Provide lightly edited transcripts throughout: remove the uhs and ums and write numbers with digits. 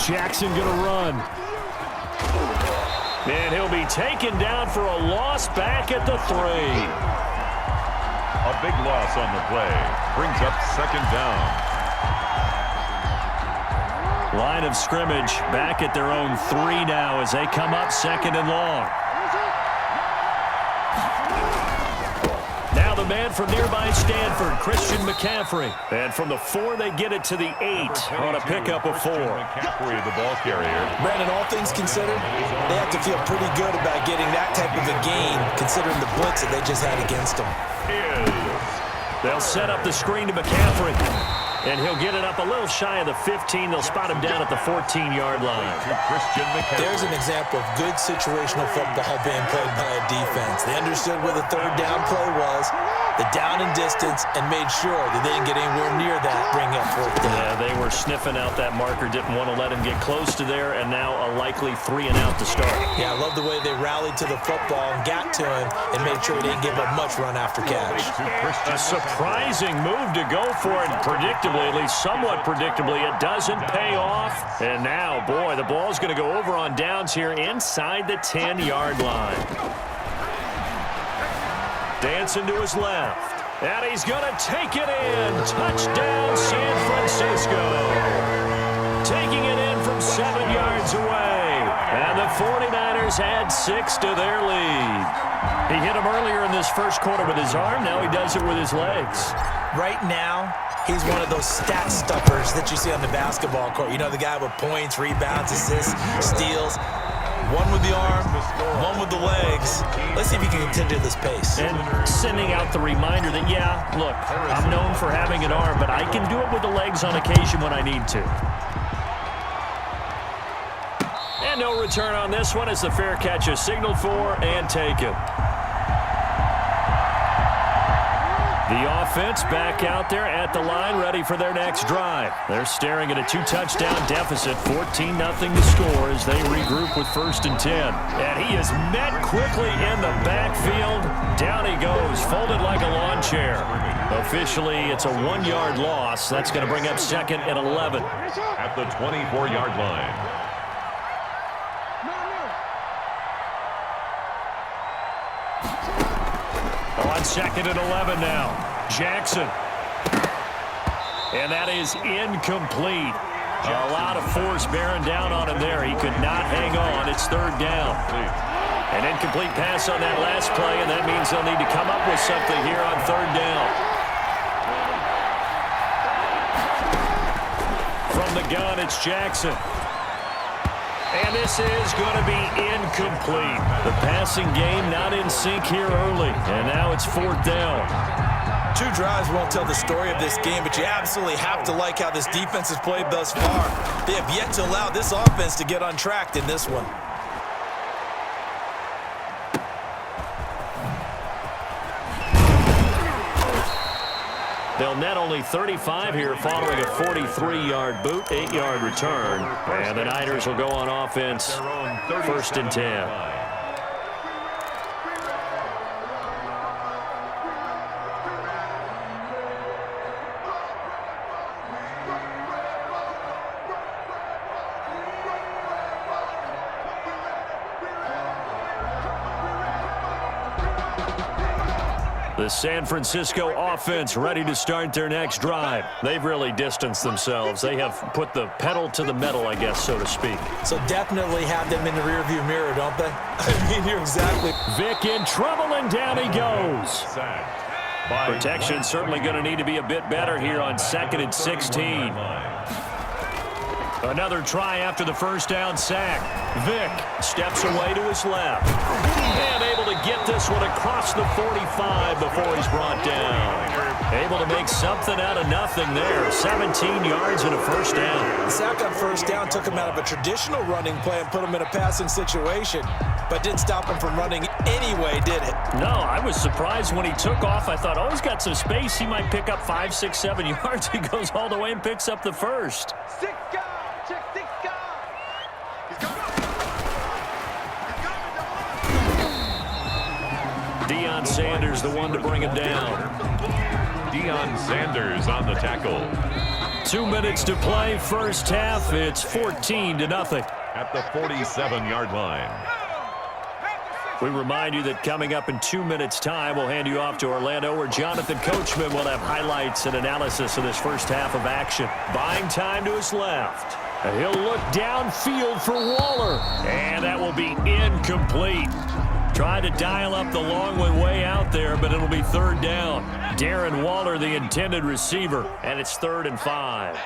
Jackson going to run. And he'll be taken down for a loss back at the 3. A big loss on the play. Brings up 2nd down. Line of scrimmage back at their own 3 now as they come up 2nd and long. Now the man from nearby Stanford, Christian McCaffrey. And from the 4, they get it to the 8 on a pickup of 4. McCaffrey, the ball carrier. Brandon, all things considered, they have to feel pretty good about getting that type of a gain, considering the blitz that they just had against them. They'll set up the screen to McCaffrey. And he'll get it up a little shy of the 15. They'll spot him down at the 14-yard line. There's an example of good situational football being played by a defense. They understood where the 3rd down play was, the down and distance, and made sure that they didn't get anywhere near that, bring up 4th down. Yeah, they were sniffing out that marker, didn't want to let him get close to there, and now a likely 3 and out to start. Yeah, I love the way they rallied to the football and got to him and made sure he didn't give up much run after catch. A surprising move to go for it, predictably, at least somewhat predictably. It doesn't pay off. And now, boy, the ball's going to go over on downs here inside the 10-yard line. Dancing to his left. And he's going to take it in. Touchdown, San Francisco. Taking it in from 7 yards away. And the 49ers add 6 to their lead. He hit him earlier in this first quarter with his arm. Now he does it with his legs. Right now, he's one of those stat stuffers that you see on the basketball court. You know, the guy with points, rebounds, assists, steals. One with the arm, one with the legs. Let's see if he can continue this pace. And sending out the reminder that, yeah, look, I'm known for having an arm, but I can do it with the legs on occasion when I need to. And no return on this one as the fair catch is signaled for and taken. The offense back out there at the line, ready for their next drive. They're staring at a 2-touchdown deficit, 14-0 to score as they regroup with 1st and 10. And he is met quickly in the backfield. Down he goes, folded like a lawn chair. Officially, it's a 1-yard loss. That's going to bring up 2nd and 11. At the 24-yard line. On 2nd and 11 now. Jackson. And that is incomplete. A lot of force bearing down on him there. He could not hang on. It's 3rd down. An incomplete pass on that last play, and that means they'll need to come up with something here on 3rd down. From the gun, it's Jackson. And this is going to be incomplete. The passing game not in sync here early. And now it's 4th down. 2 drives won't tell the story of this game, but you absolutely have to like how this defense has played thus far. They have yet to allow this offense to get untracked in this one. They'll net only 35 here following a 43-yard boot, 8-yard return. And the Niners will go on offense, 1st and 10. The San Francisco offense ready to start their next drive. They've really distanced themselves. They have put the pedal to the metal, I guess, so to speak. So definitely have them in the rearview mirror, don't they? I mean, you're exactly. Vick in trouble, and down he goes. Protection certainly going to need to be a bit better here on 2nd and 16. Another try after the 1st down sack. Vick steps away to his left. And able to get this one across the 45 before he's brought down. Able to make something out of nothing there. 17 yards and a 1st down. The sack on 1st down took him out of a traditional running play and put him in a passing situation. But didn't stop him from running anyway, did it? No, I was surprised when he took off. I thought, oh, he's got some space. He might pick up 5, 6, 7 yards. He goes all the way and picks up the 1st. Deion Sanders, the one to bring him down. Deion Sanders on the tackle. 2 minutes to play, first half. It's 14-0. At the 47-yard line. We remind you that coming up in 2 minutes' time, we'll hand you off to Orlando, where Jonathan Coachman will have highlights and analysis of this first half of action. Buying time to his left. And he'll look downfield for Waller. And that will be incomplete. Tried to dial up the long one way out there, but it'll be third down. Darren Waller, the intended receiver, and it's 3rd and 5.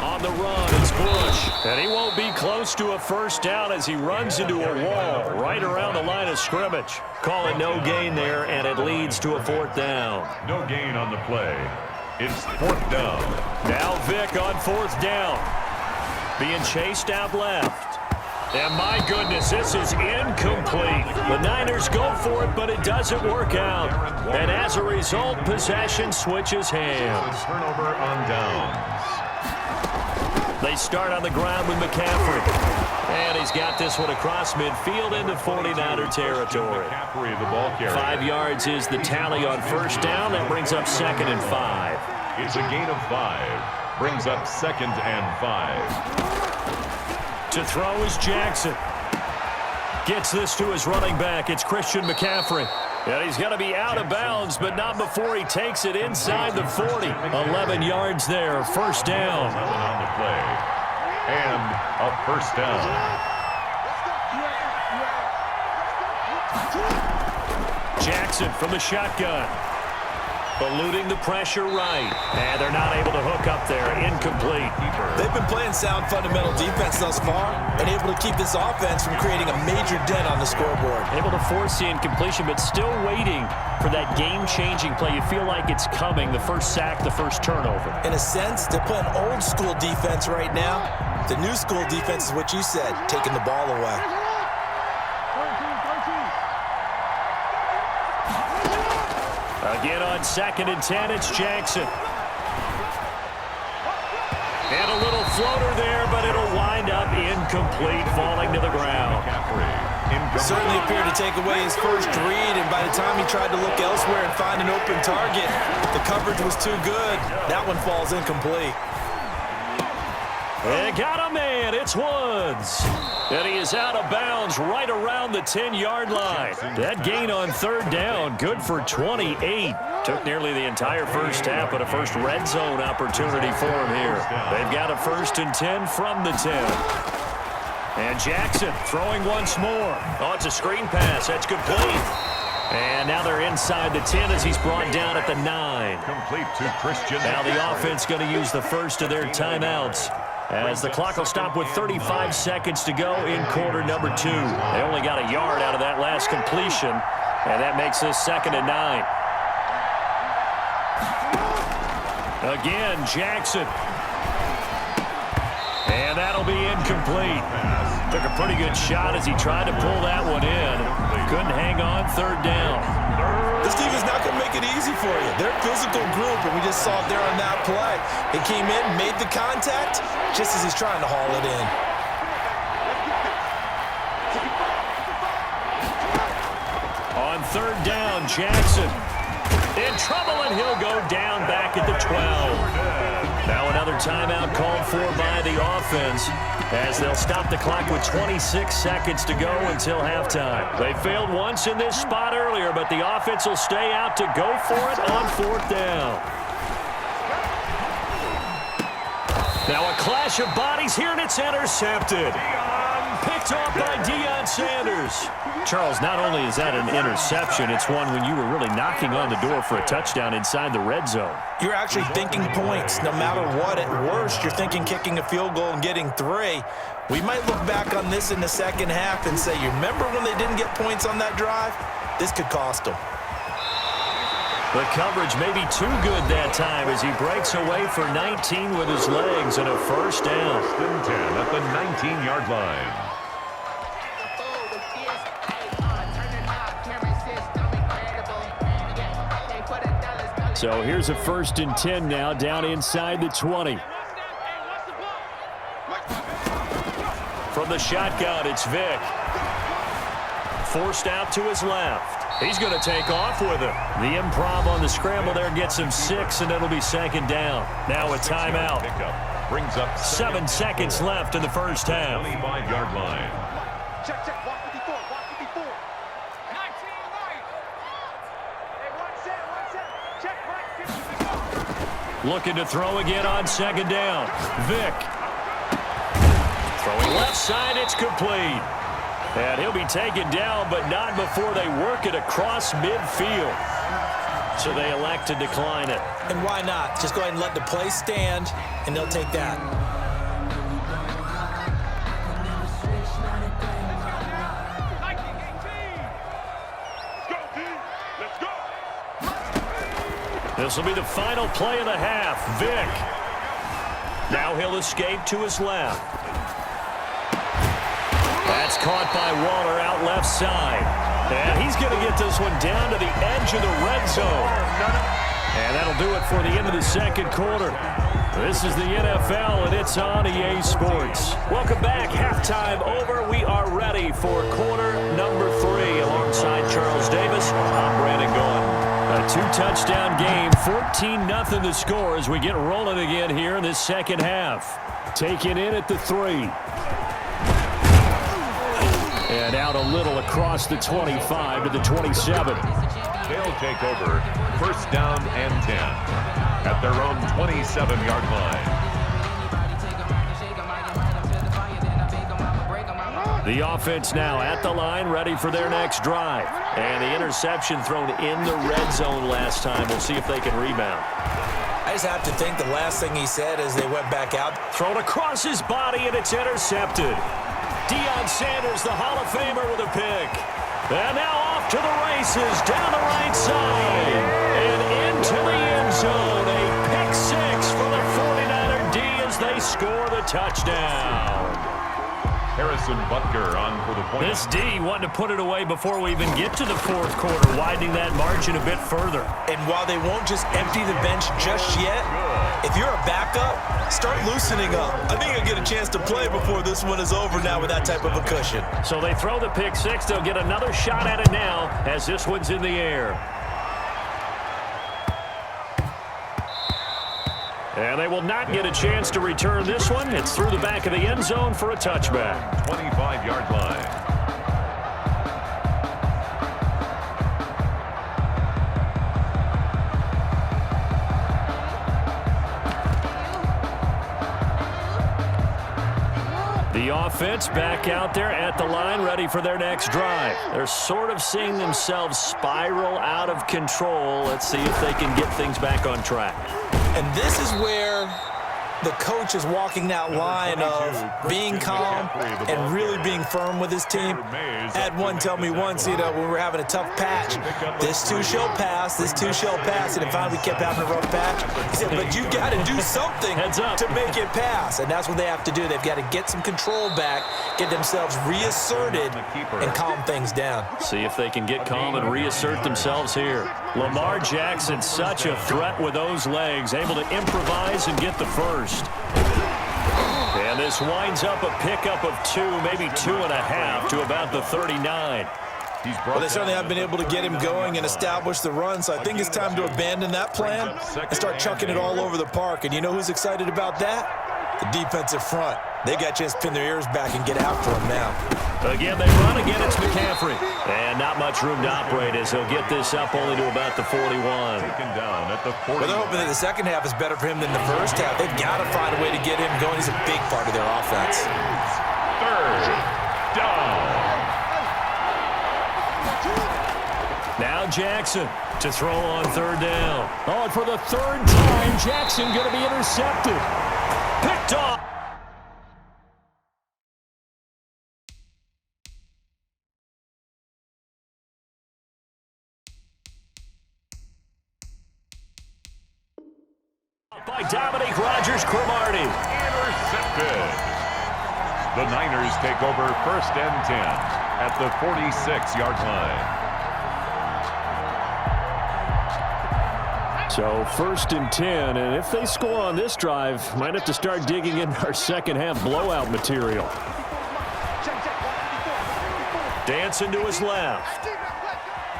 On the run, it's Bush. And he won't be close to a first down as he runs into a wall right around the line of scrimmage. Call it no gain there, and it leads to a 4th down. No gain on the play. It's 4th down. Now Vick on 4th down. Being chased out left. And my goodness, this is incomplete. The Niners go for it, but it doesn't work out. And as a result, possession switches hands. Turnover on downs. They start on the ground with McCaffrey. And he's got this one across midfield into 49er territory. McCaffrey, the ball carrier. 5 yards is the tally on first down. That brings up 2nd and 5. It's a gain of 5. Brings up 2nd and 5. To throw is Jackson. Gets this to his running back. It's Christian McCaffrey. And he's going to be out of bounds, but not before he takes it inside the 40. 11 yards there, first down. On the play. And a first down. Jackson from the shotgun. Eluding the pressure right. And they're not able to hook up there. Incomplete. They've been playing sound fundamental defense thus far and able to keep this offense from creating a major dent on the scoreboard. Able to force the incompletion, but still waiting for that game-changing play. You feel like it's coming, the first sack, the first turnover. In a sense, they're playing old school defense right now. The new school defense is what you said, taking the ball away. Again on 2nd and 10, it's Jackson. And a little floater there, but it'll wind up incomplete, falling to the ground. Certainly appeared to take away his first read, and by the time he tried to look elsewhere and find an open target, the coverage was too good. That one falls incomplete. They got a man. It's Woods. And he is out of bounds right around the 10-yard line. That gain on 3rd down, good for 28. Took nearly the entire first half, but a first red zone opportunity for him here. They've got a 1st and 10 from the 10. And Jackson throwing once more. Oh, it's a screen pass. That's complete. And now they're inside the 10 as he's brought down at the 9. Complete to Christian. Now the offense going to use the first of their timeouts, as the clock will stop with 35 seconds to go in quarter number 2. They only got a yard out of that last completion, and that makes this 2nd and 9. Again, Jackson. And that'll be incomplete. Took a pretty good shot as he tried to pull that one in. Couldn't hang on, 3rd down. This team is not going to make it easy for you. They're a physical group, and we just saw it there on that play. He came in, made the contact, just as he's trying to haul it in. On 3rd down, Jackson in trouble, and he'll go down back at the 12. Now another timeout called for by the offense, as they'll stop the clock with 26 seconds to go until halftime. They failed once in this spot earlier, but the offense will stay out to go for it on 4th down. Now a clash of bodies here, and it's intercepted. Picked off by Deion Sanders. Charles, not only is that an interception, it's one when you were really knocking on the door for a touchdown inside the red zone. You're actually thinking points. No matter what, at worst, you're thinking kicking a field goal and getting 3. We might look back on this in the second half and say, you remember when they didn't get points on that drive? This could cost them. The coverage may be too good that time as he breaks away for 19 with his legs and a first down. 10 at the 19-yard line. So here's a 1st and 10 now, down inside the 20. From the shotgun, it's Vick. Forced out to his left. He's going to take off with it. The improv on the scramble there gets him 6, and it'll be second down. Now a timeout. Brings up 7 seconds left in the first half. 25-yard line. Check, check. Walk 54. Walk 54. 19 right. Hey, one set. Check right. Looking to throw again on second down. Vick. Throwing left side, it's complete. And he'll be taken down, but not before they work it across midfield. So they elect to decline it. And why not? Just go ahead and let the play stand, and they'll take that. This will be the final play of the half. Vick. Now he'll escape to his left. That's caught by Waller out left side. And he's going to get this one down to the edge of the red zone. And that'll do it for the end of the second quarter. This is the NFL, and it's on EA Sports. Welcome back. Halftime over. We are ready for quarter number 3. Alongside Charles Davis, I'm Brandon Gaudin. A 2-touchdown game, 14-0 the score as we get rolling again here in this second half. Taken in at the 3. And out a little across the 25 to the 27. They'll take over. First down and 10 at their own 27-yard line. The offense now at the line, ready for their next drive. And the interception thrown in the red zone last time. We'll see if they can rebound. I just have to think the last thing he said as they went back out. Thrown across his body, and it's intercepted. Deion Sanders, the Hall of Famer, with a pick. And now off to the races, down the right side, and into the end zone. A pick 6 for the 49er D as they score the touchdown. Harrison Butker on for the point. This D wanted to put it away before we even get to the fourth quarter, widening that margin a bit further. And while they won't just empty the bench just yet, if you're a backup, start loosening up. I think you'll get a chance to play before this one is over now with that type of a cushion. So they throw the pick 6. They'll get another shot at it now as this one's in the air. And they will not get a chance to return this one. It's through the back of the end zone for a touchback. 25-yard line. The offense back out there at the line, ready for their next drive. They're sort of seeing themselves spiral out of control. Let's see if they can get things back on track. And this is where the coach is walking that line of being calm and really being firm with his team. Had one tell me once, when we were having a tough patch, this too shall pass, this too shall pass, and finally we kept having a rough patch. He said, but you got to do something to make it pass, and that's what they have to do. They've got to get some control back, get themselves reasserted, and calm things down. See if they can get calm and reassert themselves here. Lamar Jackson, such a threat with those legs, able to improvise and get the first. And this winds up a pickup of 2, maybe 2.5 to about the 39. Well, they certainly have been able to get him going and establish the run, so I think it's time to abandon that plan and start chucking it all over the park. And you know who's excited about that? The defensive front. They got a chance to pin their ears back and get after him now. Again, they run again. It's McCaffrey. And not much room to operate as he'll get this up only to about the 41. Taken down at the 40. Well, they're hoping that the second half is better for him than the first half. They've got to find a way to get him going. He's a big part of their offense. Third down. Now Jackson to throw on third down. Oh, and for the third time, Jackson going to be intercepted. Picked off. By Dominique Rodgers-Cromartie. Intercepted. The Niners take over first and 10 at the 46-yard line. So first and 10, and if they score on this drive, might have to start digging in our second half blowout material. Dancing to his left.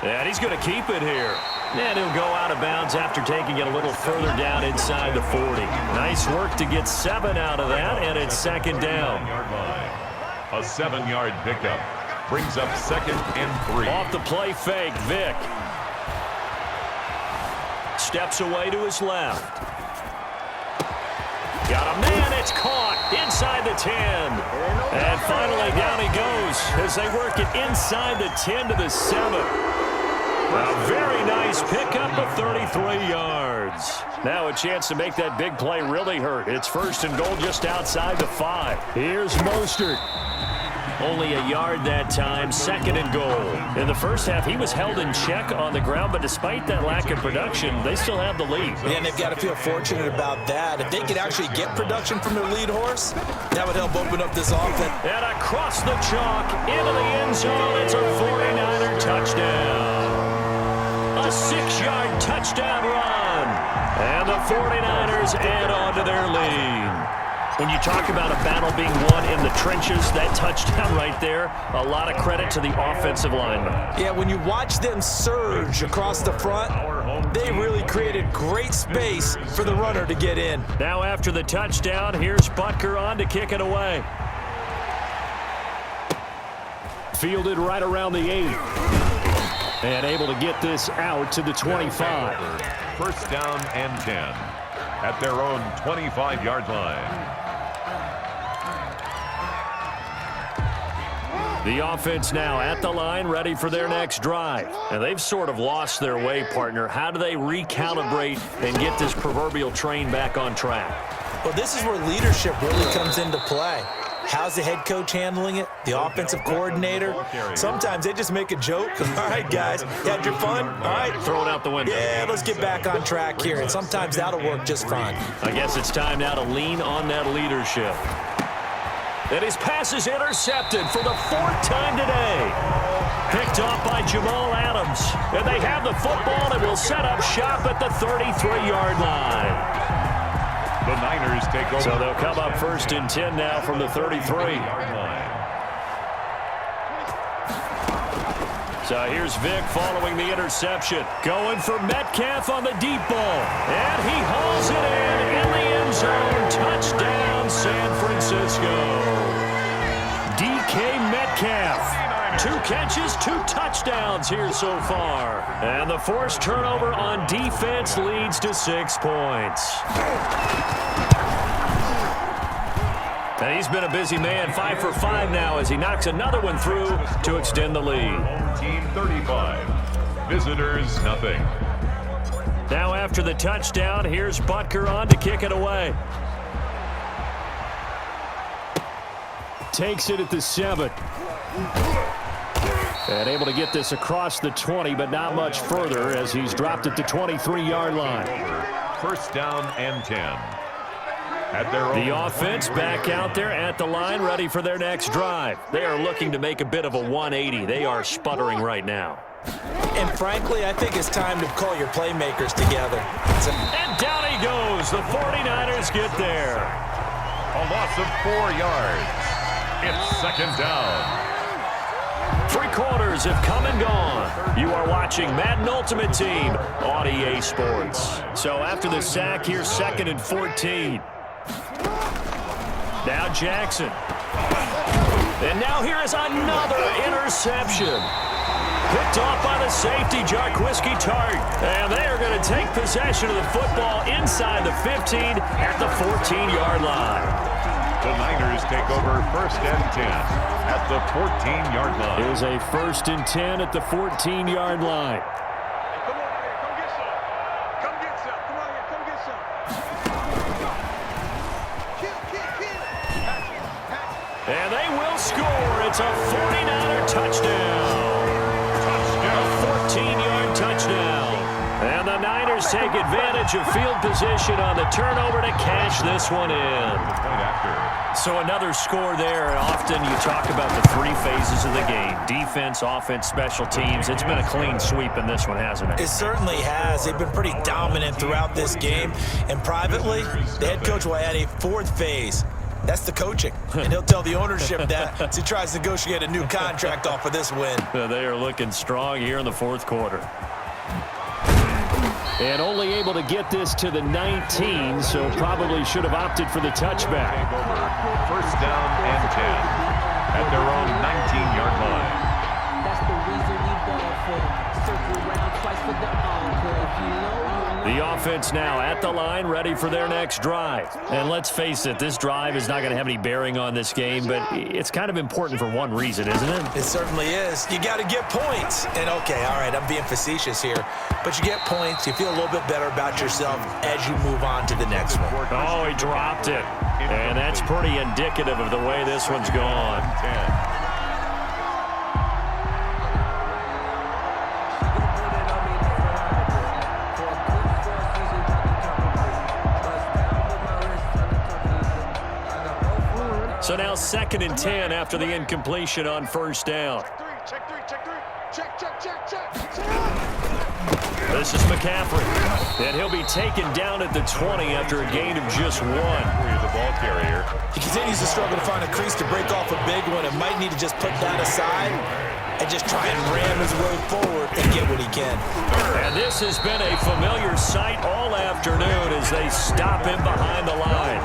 And he's going to keep it here. And he'll go out of bounds after taking it a little further down inside the 40. Nice work to get 7 out of that, and it's second down. A 7-yard pickup brings up 2nd and 3. Off the play fake, Vick. Steps away to his left. Got a man, it's caught inside the 10. And finally down he goes as they work it inside the 10 to the 7. A very nice pickup of 33 yards. Now a chance to make that big play really hurt. It's 1st and goal just outside the 5. Here's Mostert. Only a yard that time, 2nd and goal. In the first half, he was held in check on the ground, but despite that lack of production, they still have the lead. And they've got to feel fortunate about that. If they could actually get production from their lead horse, that would help open up this offense. And across the chalk, into the end zone, it's a 49er touchdown. A 6-yard touchdown run. And the 49ers add on to their lead. When you talk about a battle being won in the trenches, that touchdown right there, a lot of credit to the offensive linemen. Yeah, when you watch them surge across the front, they really created great space for the runner to get in. Now after the touchdown, here's Butker on to kick it away. Fielded right around the 8. And able to get this out to the 25. 1st down and 10 at their own 25-yard line. The offense now at the line, ready for their next drive. And they've sort of lost their way, partner. How do they recalibrate and get this proverbial train back on track? Well, this is where leadership really comes into play. How's the head coach handling it? The offensive coordinator? Sometimes they just make a joke. All right, guys, had your fun? All right. Throw it out the window. Yeah, let's get back on track here. And sometimes that'll work just fine. I guess it's time now to lean on that leadership. And his pass is intercepted for the 4th time today. Picked off by Jamal Adams. And they have the football and will set up shop at the 33-yard line. The Niners take over. So they'll come up 1st and 10 now from the 33. So here's Vick following the interception. Going for Metcalf on the deep ball. And he hauls it in the end zone. Touchdown, San Francisco. DK Metcalf. 2 catches, 2 touchdowns here so far. And the forced turnover on defense leads to 6 points. And he's been a busy man, 5 for 5 now as he knocks another one through to extend the lead. Team 35, visitors nothing. Now after the touchdown, here's Butker on to kick it away. Takes it at the 7. And able to get this across the 20, but not much further as he's dropped at the 23-yard line. 1st down and 10. At their own. The offense back out there at the line, ready for their next drive. They are looking to make a bit of a 180. They are sputtering right now. And frankly, I think it's time to call your playmakers together. And down he goes. The 49ers get there. A loss of 4 yards. It's 2nd down. 3 quarters have come and gone. You are watching Madden Ultimate Team on EA Sports. So after the sack, here's 2nd and 14. Now Jackson. And now here is another interception. Picked off by the safety, Jarquiski Tart. And they are going to take possession of the football inside the 15 at the 14-yard line. The Niners take over 1st and 10 at the 14-yard line. It is a 1st and 10 at the 14-yard line. Come on here, come get some. Come get some. Come on here, come get some. And they will score. It's a 49er touchdown. A 14-yard touchdown. And the Niners take advantage of field position on the turnover to cash this one in. So another score there, and often you talk about the 3 phases of the game. Defense, offense, special teams. It's been a clean sweep in this one, hasn't it? It certainly has. They've been pretty dominant throughout this game. And privately, the head coach will add a 4th phase. That's the coaching. And he'll tell the ownership that as he tries to negotiate a new contract off of this win. They are looking strong here in the fourth quarter. And only able to get this to the 19, so probably should have opted for the touchback. First down and 10 at their own 19-yard line. That's the reason we ball for. Circle around twice for the encore. If you know, you know. The offense now at the line, ready for their next drive. And let's face it, this drive is not going to have any bearing on this game, but it's kind of important for one reason, isn't it? It certainly is. You got to get points. And, okay, all right, I'm being facetious here. But you get points, you feel a little bit better about yourself as you move on to the next one. Oh, he dropped it. And that's pretty indicative of the way this one's gone. 10. So now 2nd and 10 after the incompletion on first down. Check three. Check. This is McCaffrey. And he'll be taken down at the 20 after a gain of just 1. The ball carrier. He continues to struggle to find a crease to break off a big one and might need to just put that aside and just try and ram his way forward and get what he can. And this has been a familiar sight all afternoon as they stop him behind the line.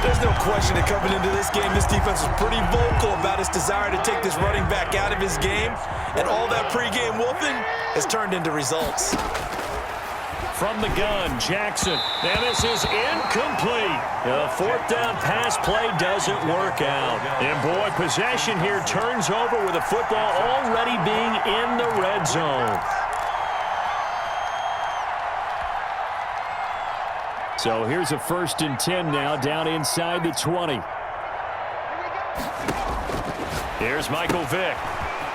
There's no question that coming into this game, this defense was pretty vocal about its desire to take this running back out of his game, and all that pregame wolfing has turned into results. From the gun, Jackson. And this is incomplete. The 4th down pass play doesn't work out. And boy, possession here turns over with the football already being in the red zone. So here's a 1st and 10 now down inside the 20. Here's Michael Vick.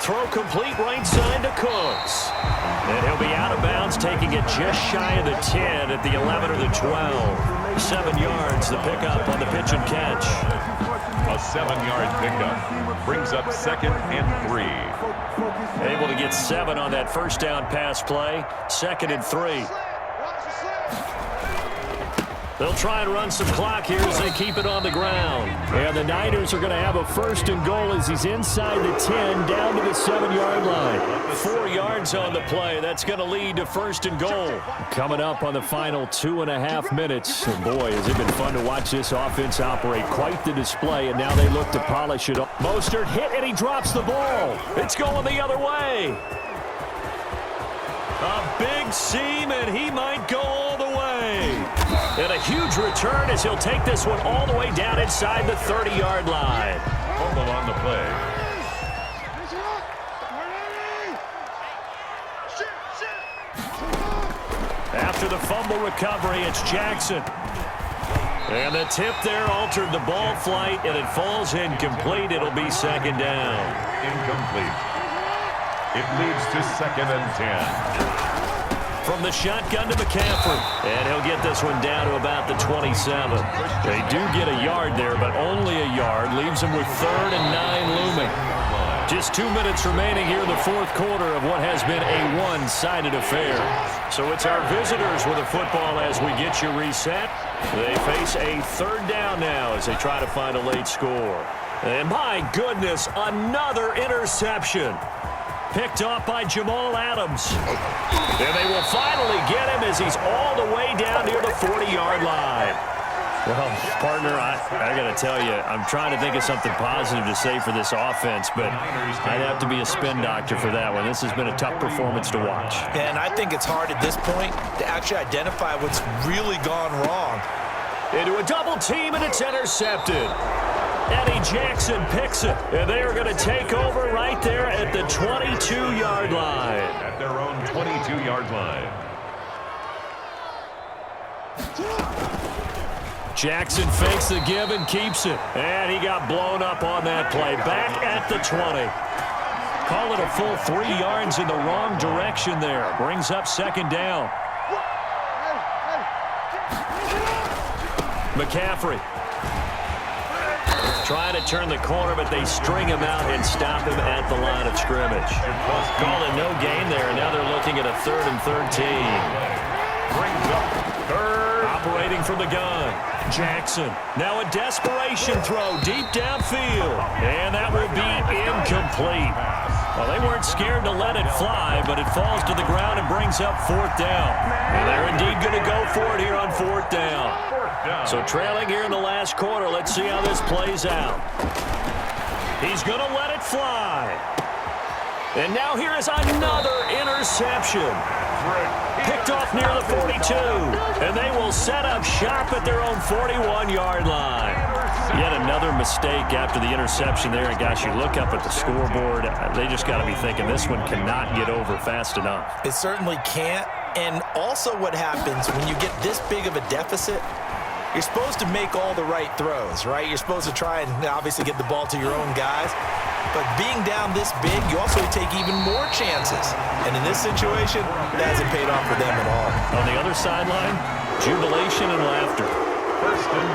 Throw complete right side to Cooks. And he'll be out of bounds, taking it just shy of the 10 at the 11 or the 12. 7 yards, the pickup on the pitch and catch. A 7-yard pickup brings up 2nd and 3. Able to get 7 on that first down pass play. 2nd and 3. They'll try and run some clock here as they keep it on the ground. And the Niners are going to have a 1st and goal as he's inside the 10 down to the 7-yard line. 4 yards on the play. That's going to lead to 1st and goal. Coming up on the final 2.5 minutes. And boy, has it been fun to watch this offense operate. Quite the display, and now they look to polish it up. Mostert hit, and he drops the ball. It's going the other way. A big seam, and he might go all the way. And a huge return as he'll take this one all the way down inside the 30-yard line. Fumble on the play. After the fumble recovery, it's Jackson. And the tip there altered the ball flight, and it falls incomplete. It'll be 2nd down. Incomplete. It leads to 2nd and 10. From the shotgun to McCaffrey. And he'll get this one down to about the 27. They do get a yard there, but only a yard. Leaves them with 3rd and 9 looming. Just 2 minutes remaining here in the fourth quarter of what has been a one-sided affair. So it's our visitors with the football as we get you reset. They face a 3rd down now as they try to find a late score. And my goodness, another interception. Picked off by Jamal Adams. And they will finally get him as he's all the way down near the 40-yard line. Well, partner, I got to tell you, I'm trying to think of something positive to say for this offense, but I'd have to be a spin doctor for that one. This has been a tough performance to watch. And I think it's hard at this point to actually identify what's really gone wrong. Into a double team, and it's intercepted. Eddie Jackson picks it, and they are going to take over right there at the 22-yard line. At their own 22-yard line. Jackson fakes the give and keeps it. And he got blown up on that play. Back at the 20. Call it a full 3 yards in the wrong direction there. Brings up 2nd down. McCaffrey. Trying to turn the corner, but they string him out and stop him at the line of scrimmage. Calling no gain there, and now they're looking at a 3rd and 13. Brings up 3rd. operating from the gun. Jackson. Now a desperation throw deep downfield. And that will be incomplete. Well, they weren't scared to let it fly, but it falls to the ground and brings up 4th down. And they're indeed going to go for it here on 4th down. So trailing here in the last quarter, let's see how this plays out. He's going to let it fly. And now here is another interception. Picked off near the 42. And they will set up shop at their own 41-yard line. Yet another mistake after the interception there. And, gosh, you look up at the scoreboard. They just got to be thinking this one cannot get over fast enough. It certainly can't. And also what happens when you get this big of a deficit, you're supposed to make all the right throws, right? You're supposed to try and obviously get the ball to your own guys. But being down this big, you also take even more chances. And in this situation, that hasn't paid off for them at all. On the other sideline, jubilation and laughter.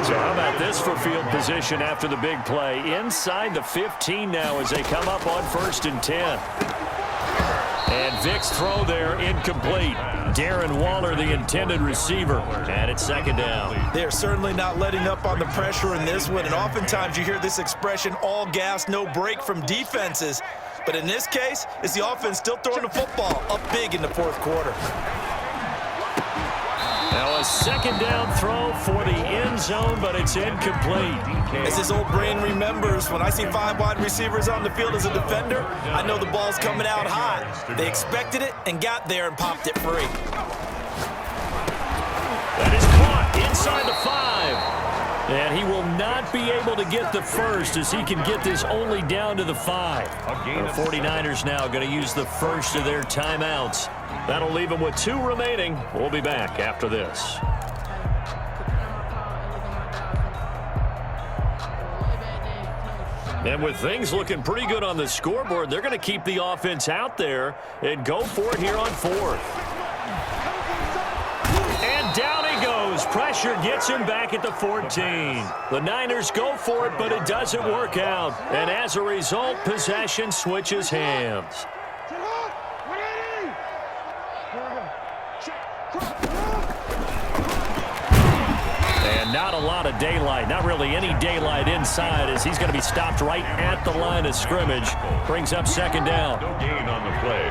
So how about this for field position after the big play? Inside the 15 now as they come up on 1st and 10. And Vic's throw there incomplete. Darren Waller, the intended receiver. And it's 2nd down. They're certainly not letting up on the pressure in this one. And oftentimes you hear this expression, all gas, no break from defenses. But in this case, it's the offense still throwing the football up big in the 4th quarter. Now a 2nd down throw for the end zone, but it's incomplete. As his old brain remembers, when I see 5 wide receivers on the field as a defender, I know the ball's coming out hot. They expected it and got there and popped it free. That is caught inside the 5. And he will not be able to get the first as he can get this only down to the 5. The 49ers now going to use the first of their timeouts. That'll leave them with 2 remaining. We'll be back after this. And with things looking pretty good on the scoreboard, they're going to keep the offense out there and go for it here on 4th. And down he goes. Pressure gets him back at the 14. The Niners go for it, but it doesn't work out. And as a result, possession switches hands. And not a lot of daylight, not really any daylight inside as he's going to be stopped right at the line of scrimmage. Brings up 2nd down. No gain on the play.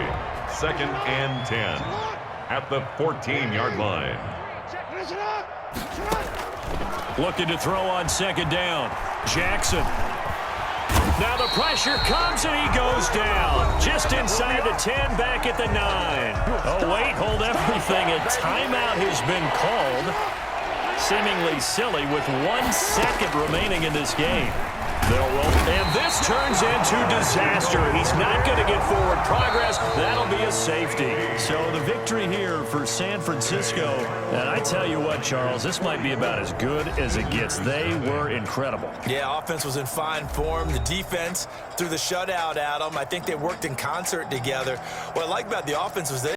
2nd and 10 at the 14-yard line. Looking to throw on 2nd down. Jackson. Now the pressure comes and he goes down. Just inside the 10, back at the 9. Oh, wait, hold everything. A timeout has been called. Seemingly silly with 1 second remaining in this game. They'll roll. And this turns into disaster. He's not going to get forward progress. That'll be a safety. So the victory here for San Francisco. And I tell you what, Charles, this might be about as good as it gets. They were incredible. Yeah, offense was in fine form. The defense threw the shutout at them. I think they worked in concert together. What I like about the offense was they